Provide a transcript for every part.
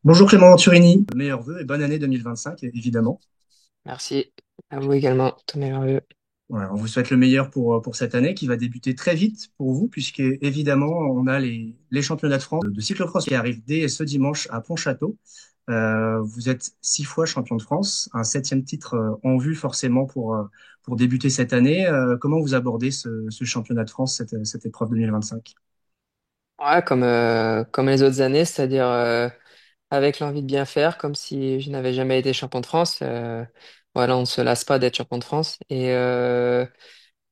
Bonjour Clément Venturini, meilleurs vœux et bonne année 2025 évidemment. Merci. À vous également, tout merveilleux. Voilà, on vous souhaite le meilleur pour cette année qui va débuter très vite pour vous puisque évidemment on a les championnats de France de cyclocross qui arrivent dès ce dimanche à Pontchâteau. Vous êtes 6 fois champion de France, un septième titre en vue forcément pour débuter cette année. Comment vous abordez ce championnat de France, cette épreuve 2025? Ouais, comme les autres années, c'est-à-dire avec l'envie de bien faire, comme si je n'avais jamais été champion de France. Voilà, on ne se lasse pas d'être champion de France. Et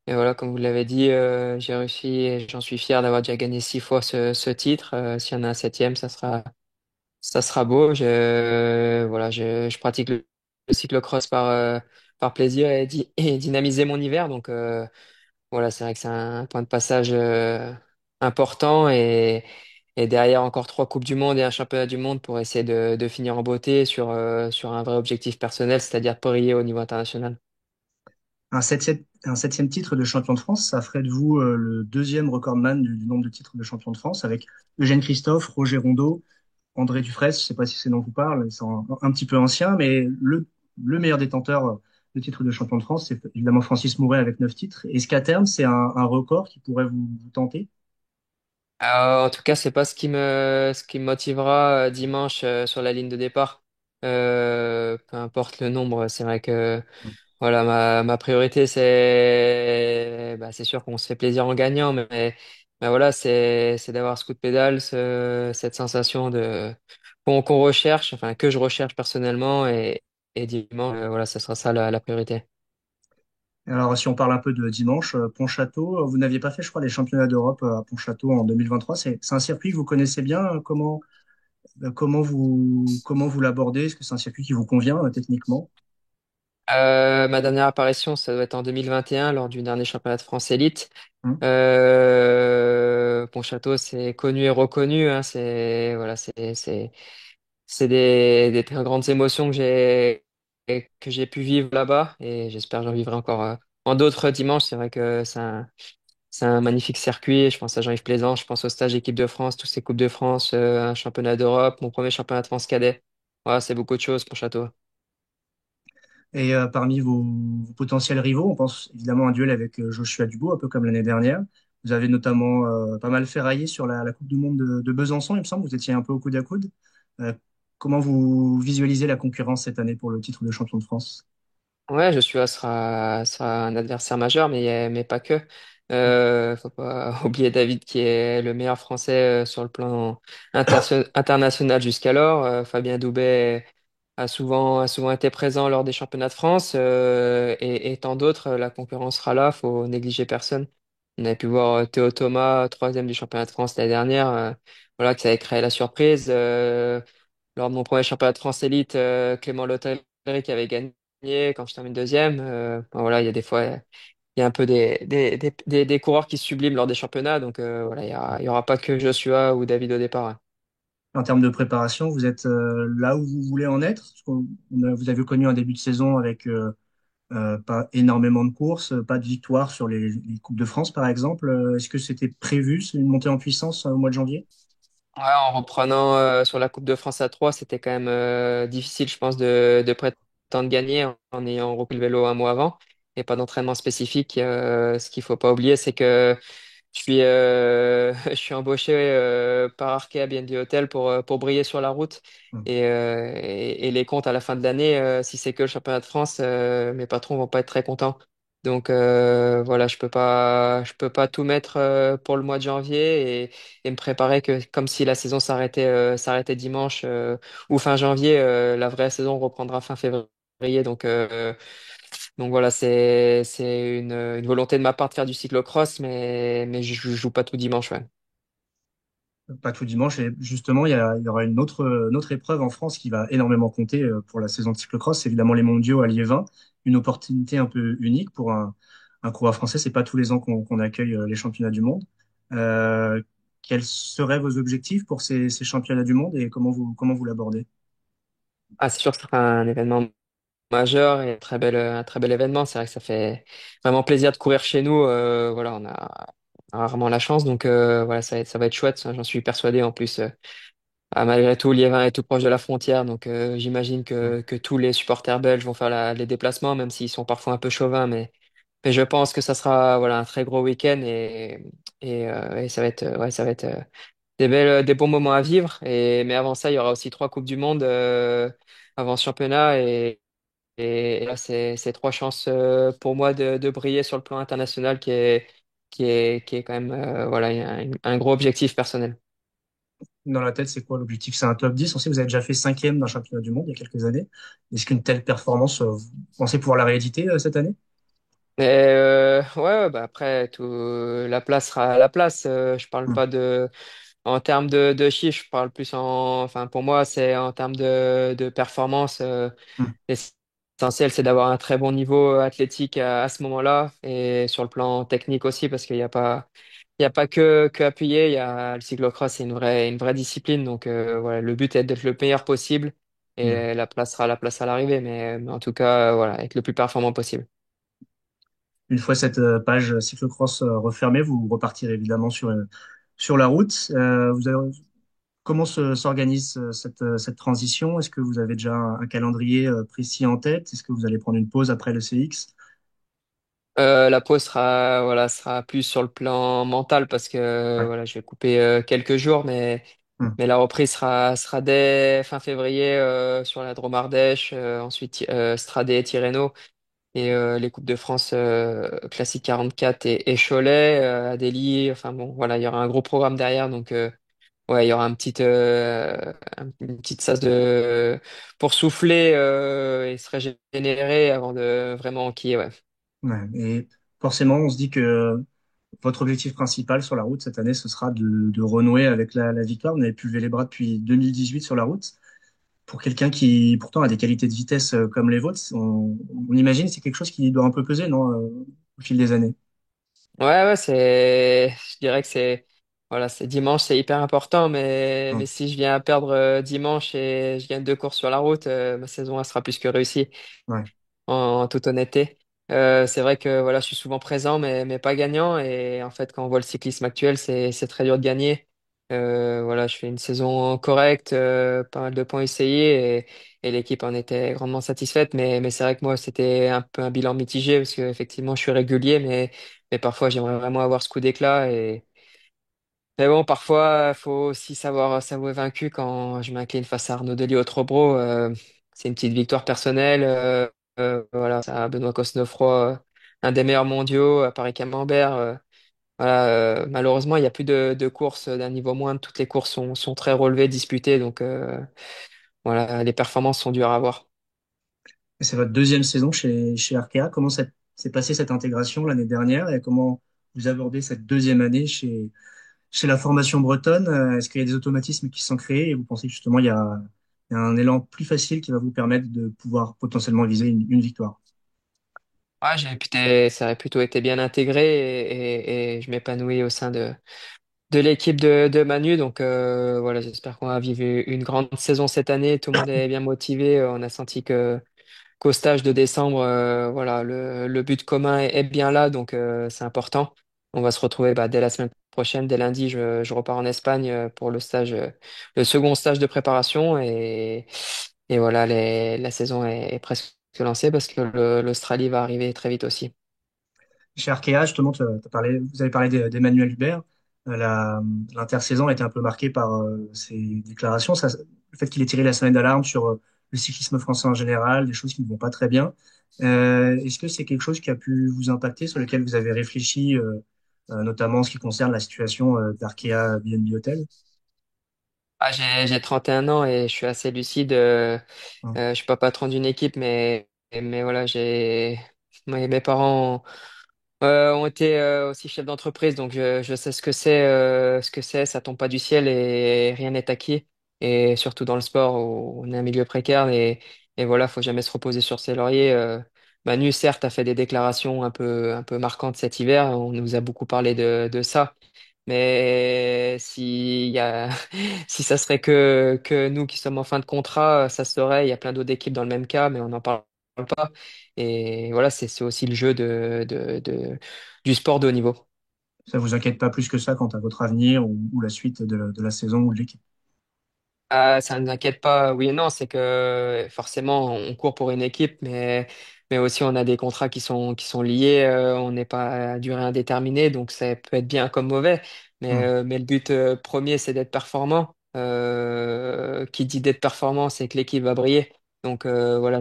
voilà, comme vous l'avez dit, j'ai réussi et j'en suis fier d'avoir déjà gagné 6 fois ce titre. S'il y en a un septième, ça sera beau. Voilà, je pratique le cyclocross par plaisir et dynamiser mon hiver. Donc, voilà, c'est vrai que c'est un point de passage important et derrière encore 3 Coupes du Monde et un championnat du monde pour essayer de finir en beauté sur un vrai objectif personnel, c'est-à-dire briller au niveau international. Un septième titre de champion de France, ça ferait de vous le deuxième recordman du nombre de titres de champion de France avec Eugène Christophe, Roger Rondeau, André Dufresne, je ne sais pas si c'est dont vous parle, ils sont un petit peu anciens, mais le meilleur détenteur de titres de champion de France, c'est évidemment Francis Mouret avec 9 titres. Est-ce qu'à terme, c'est un record qui pourrait vous tenter? En tout cas, c'est pas ce qui me motivera dimanche sur la ligne de départ. Peu importe le nombre, c'est vrai que voilà, ma priorité, c'est sûr qu'on se fait plaisir en gagnant, mais voilà, c'est d'avoir ce coup de pédale, cette sensation qu'on recherche, enfin que je recherche personnellement, et dimanche, voilà, ce sera ça la priorité. Alors, si on parle un peu de dimanche, Pontchâteau, vous n'aviez pas fait, je crois, les championnats d'Europe à Pontchâteau en 2023. C'est un circuit que vous connaissez bien. Comment vous l'abordez? Est-ce que c'est un circuit qui vous convient techniquement? Ma dernière apparition, ça doit être en 2021 lors du dernier championnat de France élite. Hein. Pontchâteau, c'est connu et reconnu, hein, c'est voilà, c'est des très grandes émotions que j'ai pu vivre là-bas et j'espère que j'en vivrai encore en d'autres dimanches. C'est vrai que c'est un magnifique circuit. Je pense à Jean-Yves Plaisant, je pense au stage équipe de France, tous ces Coupes de France, un championnat d'Europe, mon premier championnat de France cadet. Voilà, c'est beaucoup de choses pour Château. Et parmi vos potentiels rivaux, on pense évidemment à un duel avec Joshua Dubos, un peu comme l'année dernière. Vous avez notamment pas mal ferraillé sur la Coupe du Monde de Besançon, il me semble. Vous étiez un peu au coude à coude. Euh, comment vous visualisez la concurrence cette année pour le titre de champion de France? Ouais, Joshua sera un adversaire majeur, mais pas que. Faut pas oublier David qui est le meilleur français sur le plan international jusqu'alors. Fabien Doubet a souvent été présent lors des championnats de France et tant d'autres. La concurrence sera là, faut négliger personne. On a pu voir Théo Thomas, troisième du championnat de France l'année dernière, voilà, qui avait créé la surprise. Lors de mon premier championnat de France élite, Clément Lotellerie qui avait gagné quand je termine deuxième. Bon, voilà, il y a des fois, il y a un peu des coureurs qui subliment lors des championnats. Donc voilà, il y aura pas que Joshua ou David au départ, hein. En termes de préparation, vous êtes là où vous voulez en être? Parce vous avez connu un début de saison avec pas énormément de courses, pas de victoire sur les Coupes de France, par exemple. Est-ce que c'était prévu, c'est une montée en puissance au mois de janvier? Ouais, en reprenant sur la Coupe de France à 3, c'était quand même difficile, je pense, de prétendre gagner en ayant repris le vélo un mois avant et pas d'entraînement spécifique. Ce qu'il faut pas oublier, c'est que je suis embauché par Arkea BNB Hotel pour briller sur la route. Et les comptes à la fin de l'année, si c'est que le championnat de France, mes patrons vont pas être très contents. Donc voilà, je peux pas tout mettre pour le mois de janvier et me préparer comme si la saison s'arrêtait dimanche ou fin janvier. La vraie saison reprendra fin février. Donc voilà, c'est une volonté de ma part de faire du cyclocross, mais je joue pas tout dimanche, ouais. Pas tout dimanche. Et justement, il y aura une autre épreuve en France qui va énormément compter pour la saison de cyclocross. C'est évidemment les mondiaux à Liévin. Une opportunité un peu unique pour un coureur français. C'est pas tous les ans qu'on accueille les championnats du monde. Euh, Quels seraient vos objectifs pour ces championnats du monde et comment vous l'abordez? Ah, c'est sûr que ce sera un événement majeur et un très bel événement. C'est vrai que ça fait vraiment plaisir de courir chez nous. Voilà, on a rarement la chance, donc voilà, ça va être chouette. J'en suis persuadé en plus. Malgré tout, Liévin est tout proche de la frontière, donc j'imagine Mm. que tous les supporters belges vont faire les déplacements, même s'ils sont parfois un peu chauvins, mais je pense que ça sera voilà, un très gros week-end et ça va être, ouais, ça va être des bons moments à vivre. Mais avant ça, il y aura aussi trois Coupes du Monde avant ce championnat et là, c'est trois chances pour moi de briller sur le plan international qui est quand même voilà, un gros objectif personnel. Dans la tête, c'est quoi l'objectif? C'est un top 10. On sait que vous avez déjà fait cinquième d'un championnat du monde il y a quelques années. Est-ce qu'une telle performance, vous pensez pouvoir la rééditer cette année? Ouais, bah après, la place sera à la place. Je parle Mm. pas en termes de chiffres, je parle plus enfin, pour moi, c'est en termes de performance. Mm. L'essentiel, c'est d'avoir un très bon niveau athlétique à ce moment-là et sur le plan technique aussi, parce il y a pas que appuyer. Le cyclocross, c'est une vraie discipline. Donc, voilà, le but est d'être le meilleur possible Mm. et la place sera la place à l'arrivée. Mais en tout cas, voilà, être le plus performant possible. Une fois cette page cyclocross refermée, vous repartirez évidemment sur la route. Comment s'organise cette transition? Est-ce que vous avez déjà un calendrier précis en tête? Est-ce que vous allez prendre une pause après le CX? La pause sera plus sur le plan mental parce que Ouais. voilà, je vais couper quelques jours, Mm. mais la reprise sera dès fin février sur la Drôme Ardèche, ensuite Stradé et Tirreno et les Coupes de France Classique 44 et Cholet, Adélie. Enfin bon, voilà, il y aura un gros programme derrière, donc ouais, il y aura une petite sas pour souffler et se régénérer avant de vraiment enquiller, ouais. Ouais. Et forcément, on se dit que votre objectif principal sur la route cette année, ce sera de renouer avec la victoire. Vous n'avez plus levé les bras depuis 2018 sur la route. Pour quelqu'un qui pourtant a des qualités de vitesse comme les vôtres, on imagine que c'est quelque chose qui doit un peu peser, non, au fil des années. Ouais, je dirais que voilà, c'est dimanche, c'est hyper important, mais Mm. si je viens à perdre dimanche et je gagne deux courses sur la route, ma saison, elle sera plus que réussie, Ouais. en toute honnêteté. C'est vrai que voilà, je suis souvent présent, mais pas gagnant. Et en fait, quand on voit le cyclisme actuel, c'est très dur de gagner. Voilà, je fais une saison correcte, pas mal de points essayés et l'équipe en était grandement satisfaite. Mais c'est vrai que moi, c'était un peu un bilan mitigé parce que effectivement, je suis régulier, mais parfois, j'aimerais vraiment avoir ce coup d'éclat. Mais bon, parfois, faut aussi savoir s'avouer vaincu quand je m'incline face à Arnaud Delis au Trobro. C'est une petite victoire personnelle. Voilà, ça, Benoît Cosnefroy, un des meilleurs mondiaux, à Paris-Camembert. Voilà, malheureusement, il n'y a plus de courses d'un niveau moindre. Toutes les courses sont très relevées, disputées. Donc, voilà, les performances sont dures à voir. Et c'est votre deuxième saison chez Arkea. Comment s'est passée cette intégration l'année dernière et comment vous abordez cette deuxième année chez la formation bretonne? Est-ce qu'il y a des automatismes qui sont créés et vous pensez que justement il y a un élan plus facile qui va vous permettre de pouvoir potentiellement viser une victoire? Ouais, ça a plutôt été bien intégré et je m'épanouis au sein de l'équipe de Manu. Donc voilà, j'espère qu'on va vivre une grande saison cette année. Tout le monde est bien motivé. On a senti qu'au stage de décembre, voilà, le but commun est bien là, donc c'est important. On va se retrouver bah, dès la semaine prochaine, dès lundi, je repars en Espagne pour le second stage de préparation et voilà, la saison est presque lancée parce que l'Australie va arriver très vite aussi. Chez Arkea, justement, vous avez parlé d'Emmanuel Hubert. L'intersaison a été un peu marquée par ses déclarations. Le fait qu'il ait tiré la sonnette d'alarme sur le cyclisme français en général, des choses qui ne vont pas très bien. Est-ce que c'est quelque chose qui a pu vous impacter, sur lequel vous avez réfléchi, notamment en ce qui concerne la situation d'Arkea B&B Hotel? J'ai 31 ans et je suis assez lucide. Hein. Je suis pas patron d'une équipe, mais voilà, mes parents ont été aussi chefs d'entreprise, donc je sais ce que c'est, ça tombe pas du ciel et rien n'est acquis. Et surtout dans le sport où on est un milieu précaire et voilà, faut jamais se reposer sur ses lauriers. Manu, certes, a fait des déclarations un peu marquantes cet hiver, on nous a beaucoup parlé de ça. Mais si ça serait que nous qui sommes en fin de contrat, ça serait, il y a plein d'autres équipes dans le même cas, mais on n'en parle pas. Et voilà, c'est aussi le jeu du sport de haut niveau. Ça vous inquiète pas plus que ça quant à votre avenir ou la suite de la saison ou de l'équipe? Ah, ça ne nous inquiète pas, oui et non, c'est que forcément on court pour une équipe, mais aussi on a des contrats qui sont liés, on n'est pas à durée indéterminée, donc ça peut être bien comme mauvais, Hmm. mais le but premier c'est d'être performant. Qui dit d'être performant, c'est que l'équipe va briller. Donc voilà,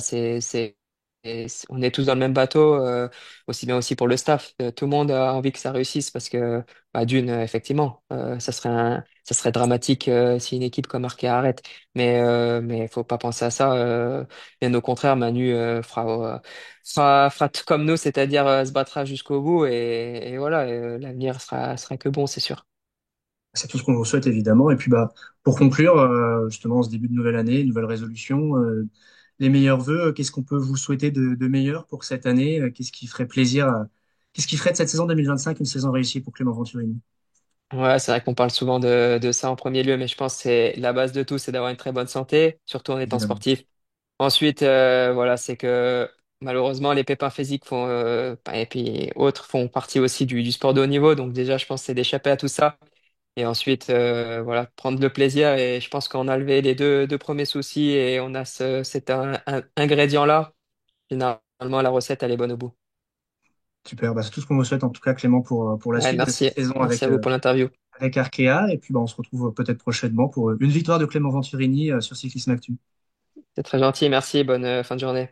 on est tous dans le même bateau, aussi bien aussi pour le staff. Tout le monde a envie que ça réussisse parce que bah, d'une, effectivement, ça serait dramatique si une équipe comme Arkea arrête. Mais faut pas penser à ça. Bien au contraire, Manu fera tout comme nous, c'est-à-dire se battra jusqu'au bout et voilà, l'avenir sera que bon, c'est sûr. C'est tout ce qu'on vous souhaite évidemment. Et puis bah, pour conclure, justement, en ce début de nouvelle année, nouvelle résolution, les meilleurs vœux, qu'est-ce qu'on peut vous souhaiter de meilleur pour cette année? Qu'est-ce qui ferait plaisir qu'est-ce qui ferait de cette saison 2025 une saison réussie pour Clément Venturini? Ouais, c'est vrai qu'on parle souvent de ça en premier lieu, mais je pense que c'est la base de tout, c'est d'avoir une très bonne santé, surtout en étant Évidemment. sportif. Ensuite, voilà, c'est que malheureusement, les pépins physiques et puis autres font partie aussi du sport de haut niveau. Donc déjà, je pense que c'est d'échapper à tout ça. Et ensuite, voilà, prendre le plaisir. Et je pense qu'on a levé les deux premiers soucis et on a cet ingrédient-là. Généralement, la recette, elle est bonne au bout. Super, bah, c'est tout ce qu'on vous souhaite en tout cas Clément pour la Ouais, suite de cette merci. saison Merci à vous pour l'interview. avec Arkea. Et puis bah, on se retrouve peut-être prochainement pour une victoire de Clément Venturini sur Cyclisme Actu. C'est très gentil. Merci. Bonne fin de journée.